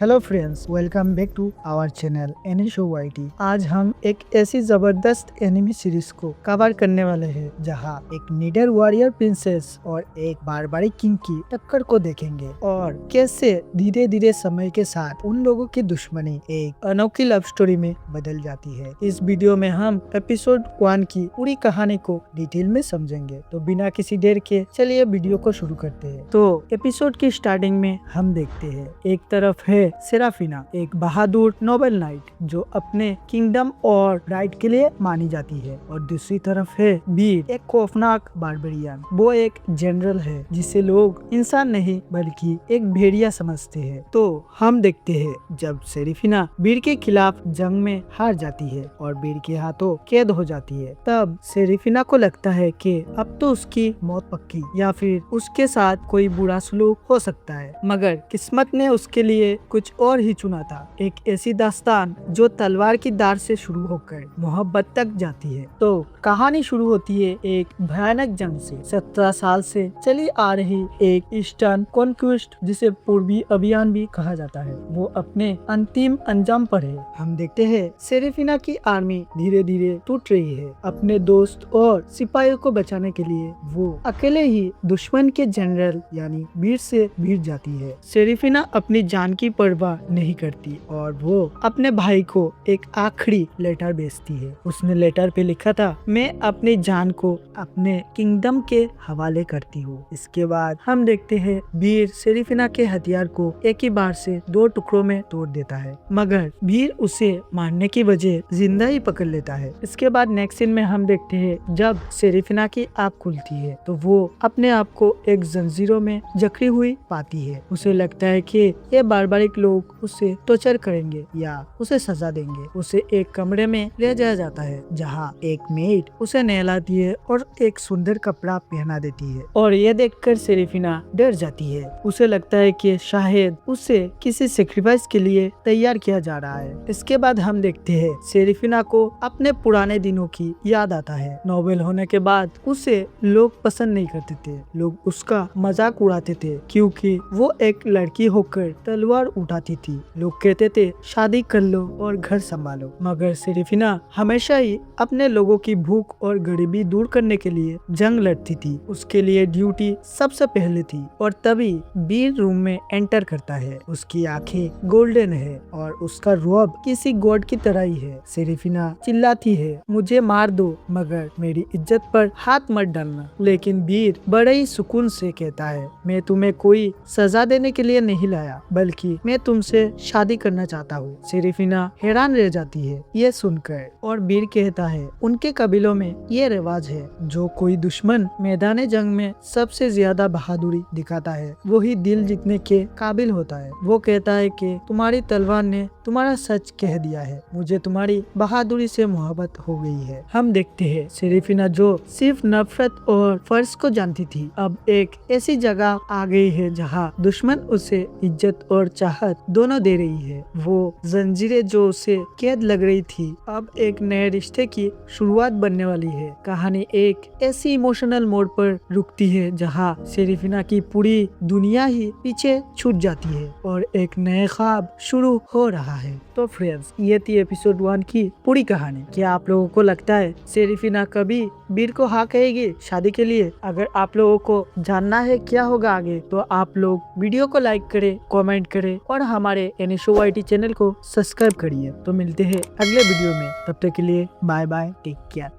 Hello friends, welcome back to our channel any show YT. आज हम एक ऐसी जबरदस्त एनिमी सीरीज को कवर करने वाले हैं जहां एक नीडर वॉरियर प्रिंसेस और एक बारबारी किंग की टक्कर को देखेंगे और कैसे धीरे धीरे समय के साथ उन लोगों की दुश्मनी एक अनोखी लव स्टोरी में बदल जाती है। इस वीडियो में हम एपिसोड 1 की पूरी कहानी को डिटेल में समझेंगे। तो बिना किसी देर के चलिए वीडियो को शुरू करते हैं। तो एपिसोड की स्टार्टिंग में हम देखते हैं एक तरफ है सेराफिना, एक बहादुर नोबल नाइट जो अपने किंगडम और राइट के लिए मानी जाती है, और दूसरी तरफ है बीर, एक खौफनाक बारबेरियन। वो एक जनरल है जिसे लोग इंसान नहीं बल्कि एक भेड़िया समझते हैं। तो हम देखते हैं जब सेराफिना बीर के खिलाफ जंग में हार जाती है और बीर के हाथों कैद हो जाती है, तब सेराफिना को लगता है कि अब तो उसकी मौत पक्की या फिर उसके साथ कोई बुरा सलूक हो सकता है। मगर किस्मत ने उसके लिए कुछ और ही चुना था, एक ऐसी दास्तान जो तलवार की धार से शुरू होकर मोहब्बत तक जाती है। तो कहानी शुरू होती है एक भयानक जंग से। 17 साल से चली आ रही एक ईस्टर्न कॉन्क्वेस्ट, जिसे पूर्वी अभियान भी कहा जाता है, वो अपने अंतिम अंजाम पर है। हम देखते हैं सेराफिना की आर्मी धीरे धीरे टूट रही है। अपने दोस्त और सिपाहियों को बचाने के लिए वो अकेले ही दुश्मन के जनरल यानी बीर से भिड़ जाती है। सेराफिना अपनी जान की परवाह नहीं करती और वो अपने भाई को एक आखिरी लेटर भेजती है। उसने लेटर पे लिखा था, मैं अपनी जान को अपने किंगडम के हवाले करती हूँ। इसके बाद हम देखते हैं बीर सेराफिना के हथियार को एक ही बार से 2 टुकड़ों में तोड़ देता है, मगर बीर उसे मारने की वजह जिंदा ही पकड़ लेता है। इसके बाद नेक्स्ट सीन में हम देखते हैं जब सेराफिना की आँख खुलती है तो वो अपने आप को एक जंजीरों में जकड़ी हुई पाती है। उसे लगता है कि ये बारबारिक लोग उसे टॉर्चर करेंगे या उसे सजा देंगे। उसे एक कमरे में ले जाया जाता है जहाँ एक मेड उसे नहलाती है और एक सुंदर कपड़ा पहना देती है, और ये देखकर सेराफिना डर जाती है। उसे लगता है कि शायद उसे किसी सेक्रीफाइस के लिए तैयार किया जा रहा है। इसके बाद हम देखते हैं सेराफिना को अपने पुराने दिनों की याद आता है। नोबेल होने के बाद उसे लोग पसंद नहीं करते थे, लोग उसका मजाक उड़ाते थे क्योंकि वो एक लड़की होकर तलवार उठाती थी। लोग कहते थे शादी कर लो और घर संभालो, मगर सेराफिना हमेशा ही अपने लोगों की भूख और गरीबी दूर करने के लिए जंग लड़ती थी। उसके लिए ड्यूटी सबसे पहले थी। और तभी बीर रूम में एंटर करता है। उसकी आंखें गोल्डन है और उसका रूप किसी गॉड की तरह ही है। सेराफिना चिल्लाती है, मुझे मार दो मगर मेरी इज्जत पर हाथ मत डालना। लेकिन बीर बड़े ही सुकून से कहता है, मैं तुम्हें कोई सजा देने के लिए नहीं लाया, बल्कि मैं तुमसे शादी करना चाहता हूँ। सेराफिना हैरान रह जाती है ये सुनकर, और बीर कहता है, उनके कबीलों में ये रिवाज है, जो कोई दुश्मन मैदान जंग में सबसे ज्यादा बहादुरी दिखाता है वही दिल जीतने के काबिल होता है। वो कहता है कि तुम्हारी तलवार ने तुम्हारा सच कह दिया है, मुझे तुम्हारी बहादुरी से मोहब्बत हो गई है। हम देखते हैं सेराफिना जो सिर्फ नफरत और फर्ज को जानती थी, अब एक ऐसी जगह आ गई है जहाँ दुश्मन उसे इज्जत और चाहत दोनों दे रही है। वो जंजीरें जो उसे कैद लग रही थी अब एक नए रिश्ते की शुरुआत बनने वाली है। कहानी एक ऐसी इमोशनल मोड पर रुकती है जहाँ सेराफिना की पूरी दुनिया ही पीछे छूट जाती है और एक नए ख्वाब शुरू हो रहा है। तो फ्रेंड्स, ये थी एपिसोड 1 की पूरी कहानी। क्या आप लोगों को लगता है सेराफिना कभी बीर को हाँ कहेगी शादी के लिए? अगर आप लोगों को जानना है क्या होगा आगे, तो आप लोग वीडियो को लाइक करें, कमेंट करें और हमारे एनी शो वाईटी चैनल को सब्सक्राइब करिए। तो मिलते हैं अगले वीडियो में, तब तक के लिए बाय बाय, टेक केयर।